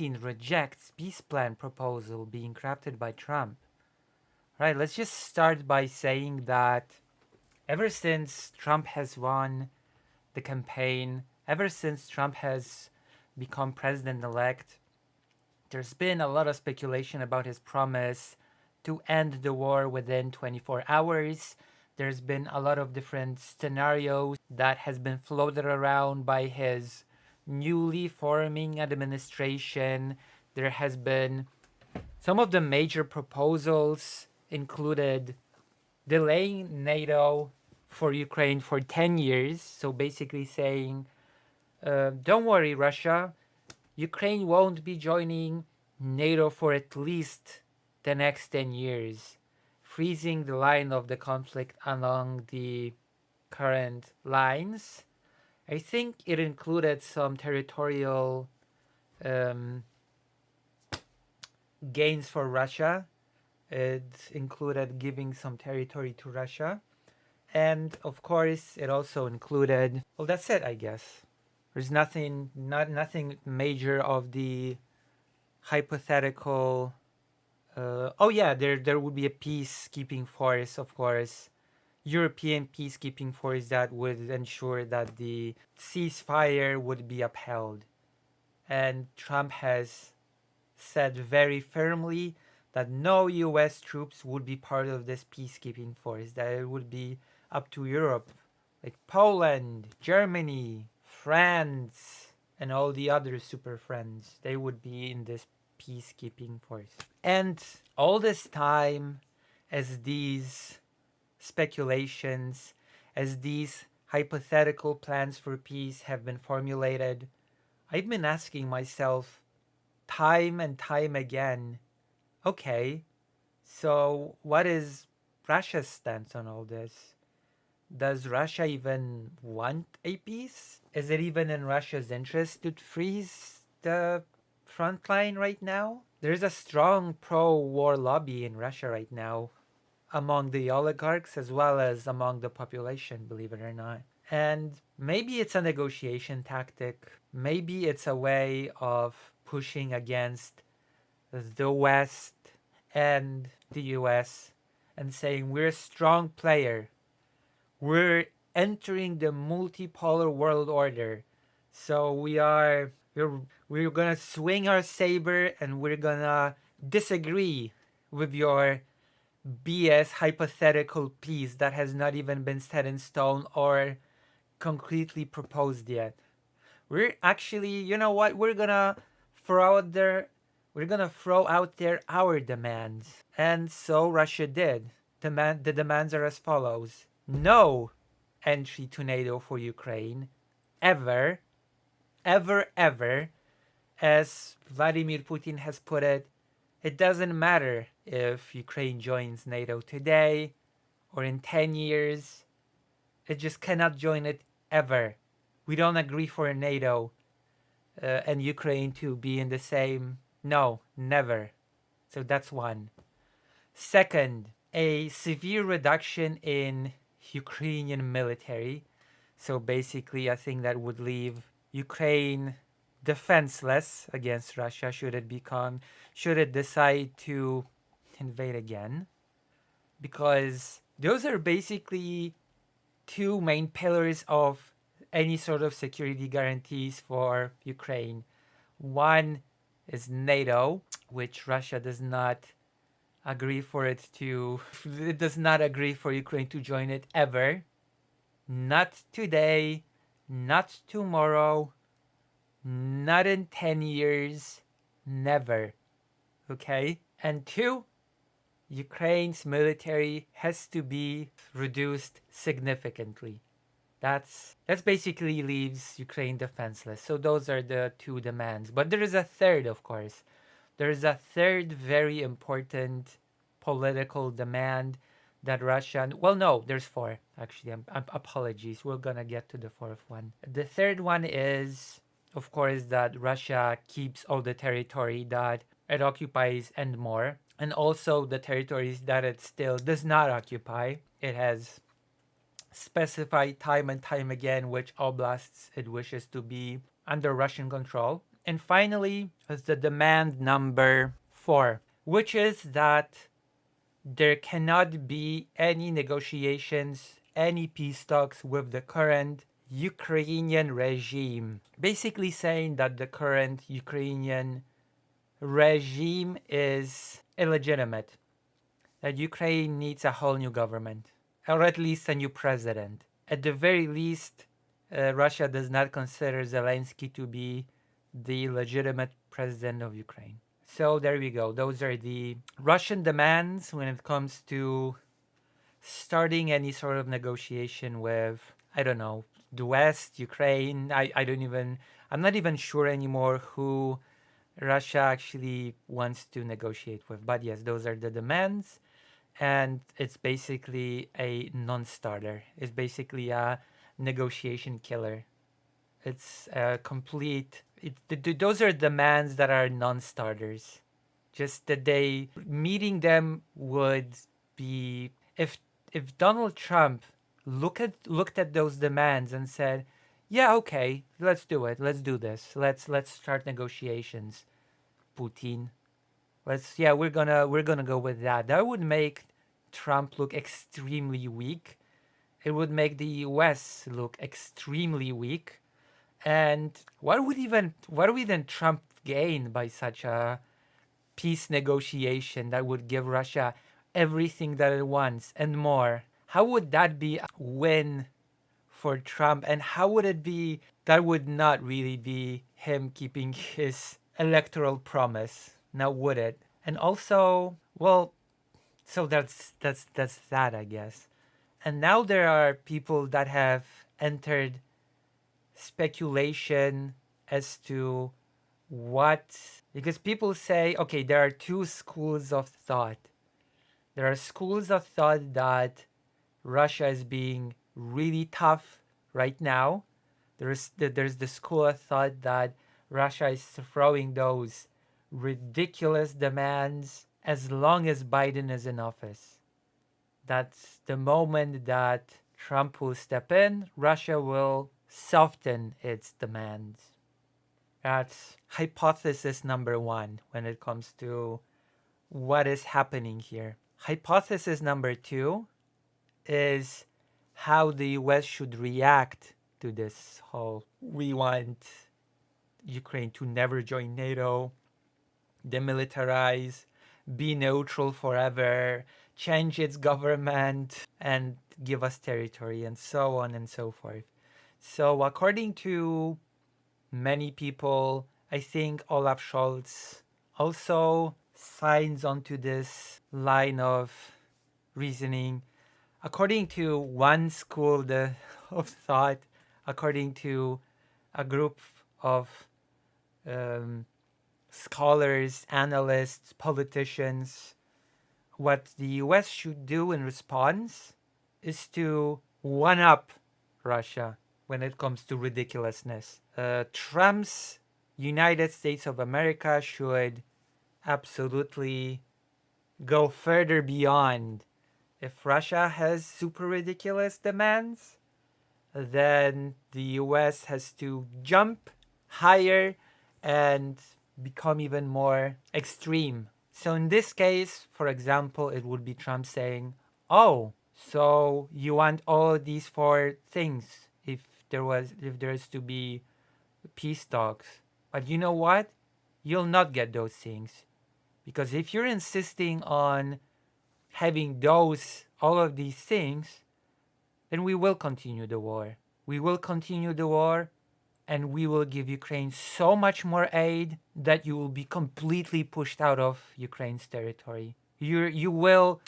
Putin rejects peace plan proposal being crafted by Trump. Right, let's just start by saying that ever since Trump has won the campaign, ever since Trump has become president-elect, there's been a lot of speculation about his promise to end the war within 24 hours. There's been a lot of different scenarios that has been floated around by his newly forming administration. There has been some of the major proposals included delaying NATO for Ukraine for 10 years. So basically saying, don't worry, Russia, Ukraine won't be joining NATO for at least the next 10 years, freezing the line of the conflict along the current lines. I think it included some territorial gains for Russia. It included giving some territory to Russia. And of course, it also included, well, that's it, I guess. There's nothing major of the hypothetical. Oh yeah, there would be a peacekeeping force, of course, European peacekeeping force that would ensure that the ceasefire would be upheld. And Trump has said very firmly that no US troops would be part of this peacekeeping force, that it would be up to Europe, like Poland, Germany, France, and all the other super friends. They would be in this peacekeeping force. And all this time, as these speculations, as these hypothetical plans for peace have been formulated, I've been asking myself time and time again, okay, so what is Russia's stance on all this? Does Russia even want a peace? Is it even in Russia's interest to freeze the front line right now? There's a strong pro-war lobby in Russia right now among the oligarchs as well as among the population, believe it or not. And maybe it's a negotiation tactic. Maybe it's a way of pushing against the West and the US and saying we're a strong player. We're entering the multipolar world order. So we're gonna swing our saber and we're gonna disagree with your BS hypothetical peace that has not even been set in stone or concretely proposed yet. We're actually, you know what? We're gonna throw out there our demands. And so Russia did. The demands are as follows. No entry to NATO for Ukraine. Ever. Ever, ever. As Vladimir Putin has put it, it doesn't matter if Ukraine joins NATO today or in 10 years. It just cannot join it ever. We don't agree for NATO and Ukraine to be in the same. No, never. So that's one. Second, a severe reduction in Ukrainian military. So basically, I think that would leave Ukraine defenseless against Russia should it decide to invade again. Because those are basically two main pillars of any sort of security guarantees for Ukraine. One is NATO, which Russia does not agree for Ukraine to join it ever. Not today, not tomorrow, not in 10 years, never. Okay? And two, Ukraine's military has to be reduced significantly. That's basically leaves Ukraine defenseless. So those are the two demands. But there is a third, of course. There is a third very important political demand that Russia... Well, no, there's four, actually. Apologies. We're going to get to the fourth one. The third one is, of course, that Russia keeps all the territory that it occupies and more. And also the territories that it still does not occupy. It has specified time and time again which oblasts it wishes to be under Russian control. And finally, is the demand number 4, which is that there cannot be any negotiations, any peace talks with the current Ukrainian regime. Basically saying that the current Ukrainian regime is illegitimate, that Ukraine needs a whole new government, or at least a new president. At the very least, Russia does not consider Zelensky to be the legitimate president of Ukraine. So there we go. Those are the Russian demands when it comes to starting any sort of negotiation with, I don't know, the West, Ukraine. I don't even, I'm not even sure anymore who Russia actually wants to negotiate with. But yes, those are the demands. And it's basically a non starter, it's basically a negotiation killer. It's a complete. Those are demands that are non-starters. Just that they meeting them would be if Donald Trump looked at those demands and said, "Yeah, okay, let's do it. Let's do this. Let's start negotiations." Putin, we're gonna go with that. That would make Trump look extremely weak. It would make the U.S. look extremely weak. And what would even Trump gain by such a peace negotiation that would give Russia everything that it wants and more? How would that be a win for Trump? And how would it be that would not really be him keeping his electoral promise? Now would it? And also, well, so that's that, I guess. And now there are people that have entered speculation as to what, because people say, okay, there are two schools of thought. There are schools of thought that Russia is being really tough right now. There's the school of thought that Russia is throwing those ridiculous demands as long as Biden is in office. That's the moment that Trump will step in, Russia will soften its demands. That's hypothesis number 1 when it comes to what is happening here. Hypothesis number 2 is how the US should react to this whole we want Ukraine to never join NATO, demilitarize, be neutral forever, change its government, and give us territory, and so on and so forth. So, according to many people, I think Olaf Scholz also signs onto this line of reasoning. According to one school of thought, according to a group of scholars, analysts, politicians, what the US should do in response is to one up Russia when it comes to ridiculousness. Trump's United States of America should absolutely go further beyond. If Russia has super ridiculous demands, then the US has to jump higher and become even more extreme. So in this case, for example, it would be Trump saying, "Oh, so you want all these 4 things if there is to be peace talks. But you know what? You'll not get those things. Because if you're insisting on having all of these things, then we will continue the war. We will continue the war, and we will give Ukraine so much more aid that you will be completely pushed out of Ukraine's territory. You will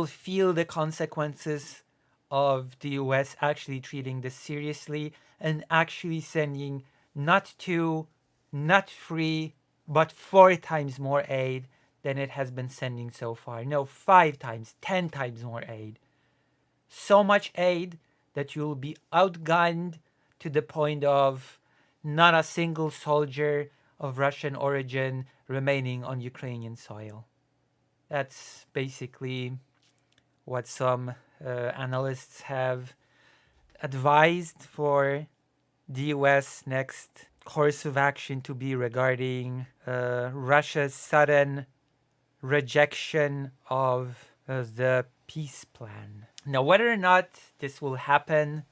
feel the consequences of the US actually treating this seriously and actually sending not 2, not 3, but 4 times more aid than it has been sending so far. No, 5 times, 10 times more aid. So much aid that you'll be outgunned to the point of not a single soldier of Russian origin remaining on Ukrainian soil. That's basically what some analysts have advised for the US next course of action to be regarding Russia's sudden rejection of the peace plan. Now, whether or not this will happen,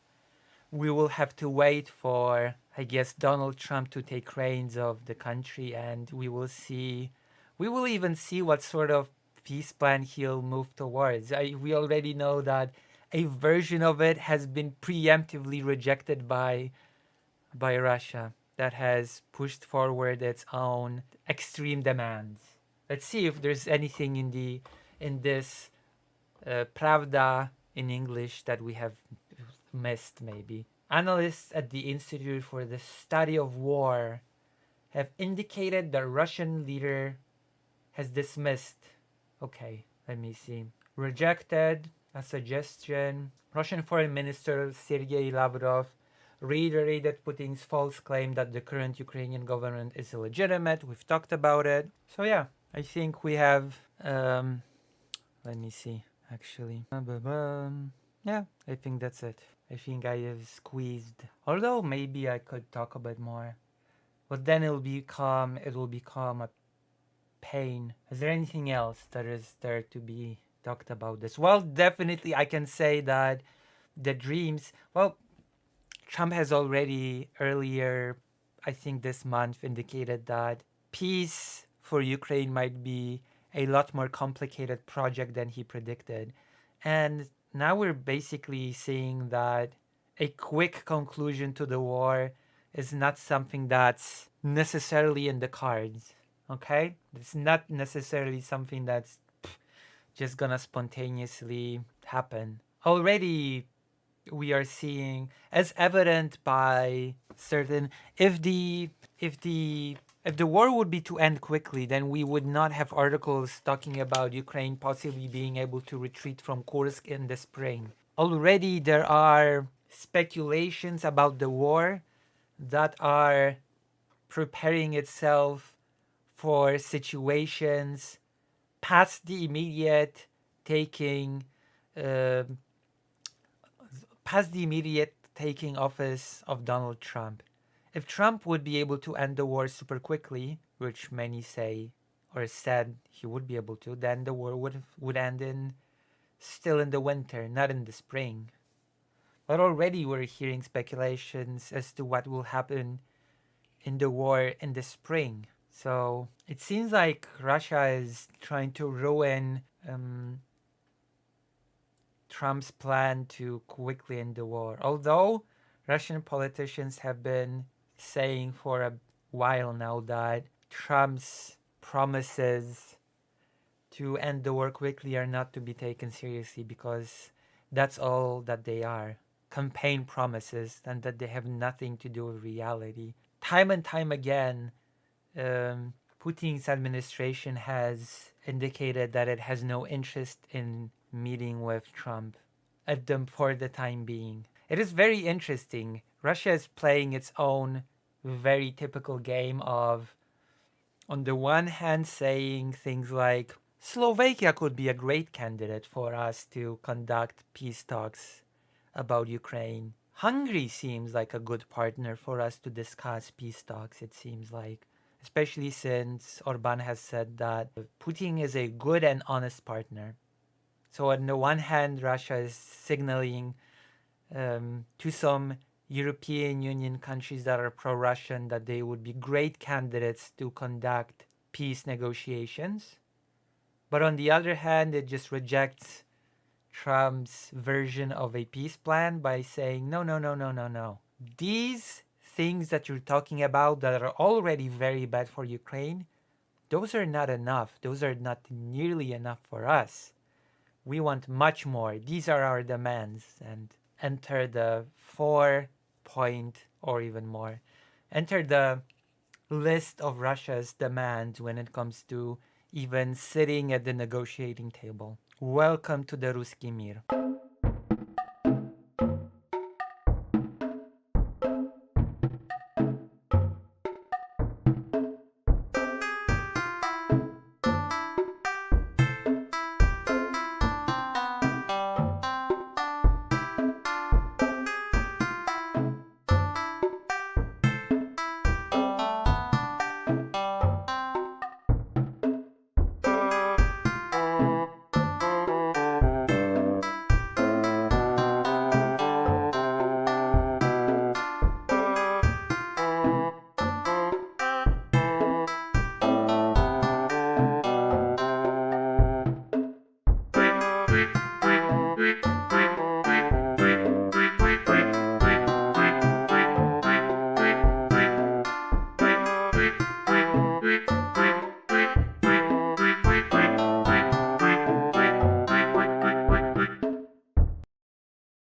we will have to wait for, I guess, Donald Trump to take reins of the country, and we will see. We will even see what sort of peace plan he'll move towards. We already know that a version of it has been preemptively rejected by Russia that has pushed forward its own extreme demands. Let's see if there's anything in this Pravda in English that we have missed, maybe. Analysts at the Institute for the Study of War have indicated the Russian leader has dismissed. Okay, let me see. Rejected a suggestion. Russian Foreign Minister Sergei Lavrov reiterated Putin's false claim that the current Ukrainian government is illegitimate. We've talked about it. So yeah, I think we have. Let me see. Actually, yeah, I think that's it. I think I have squeezed. Although maybe I could talk a bit more, but then it will become a pain. Is there anything else that is there to be talked about this? Well, definitely I can say that the dreams. Well, Trump has already earlier, I think this month, indicated that peace for Ukraine might be a lot more complicated project than he predicted. And now we're basically seeing that a quick conclusion to the war is not something that's necessarily in the cards. Okay? It's not necessarily something that's just gonna spontaneously happen. Already we are seeing, as evident by certain, if the war would be to end quickly, then we would not have articles talking about Ukraine possibly being able to retreat from Kursk in the spring. Already there are speculations about the war that are preparing itself for situations past the immediate taking office of Donald Trump. If Trump would be able to end the war super quickly, which many say or said he would be able to, then the war would end still in the winter, not in the spring. But already we're hearing speculations as to what will happen in the war in the spring. So it seems like Russia is trying to ruin Trump's plan to quickly end the war. Although Russian politicians have been saying for a while now that Trump's promises to end the war quickly are not to be taken seriously because that's all that they are. Campaign promises, and that they have nothing to do with reality. Time and time again, Putin's administration has indicated that it has no interest in meeting with Trump for the time being. It is very interesting. Russia is playing its own very typical game of, on the one hand, saying things like, Slovakia could be a great candidate for us to conduct peace talks about Ukraine. Hungary seems like a good partner for us to discuss peace talks, it seems like. Especially since Orban has said that Putin is a good and honest partner. So on the one hand, Russia is signaling to some European Union countries that are pro-Russian that they would be great candidates to conduct peace negotiations. But on the other hand, it just rejects Trump's version of a peace plan by saying, no. These things that you're talking about that are already very bad for Ukraine, those are not enough. Those are not nearly enough for us. We want much more. These are our demands. And enter the 4-point or even more. Enter the list of Russia's demands when it comes to even sitting at the negotiating table. Welcome to the Ruski Mir.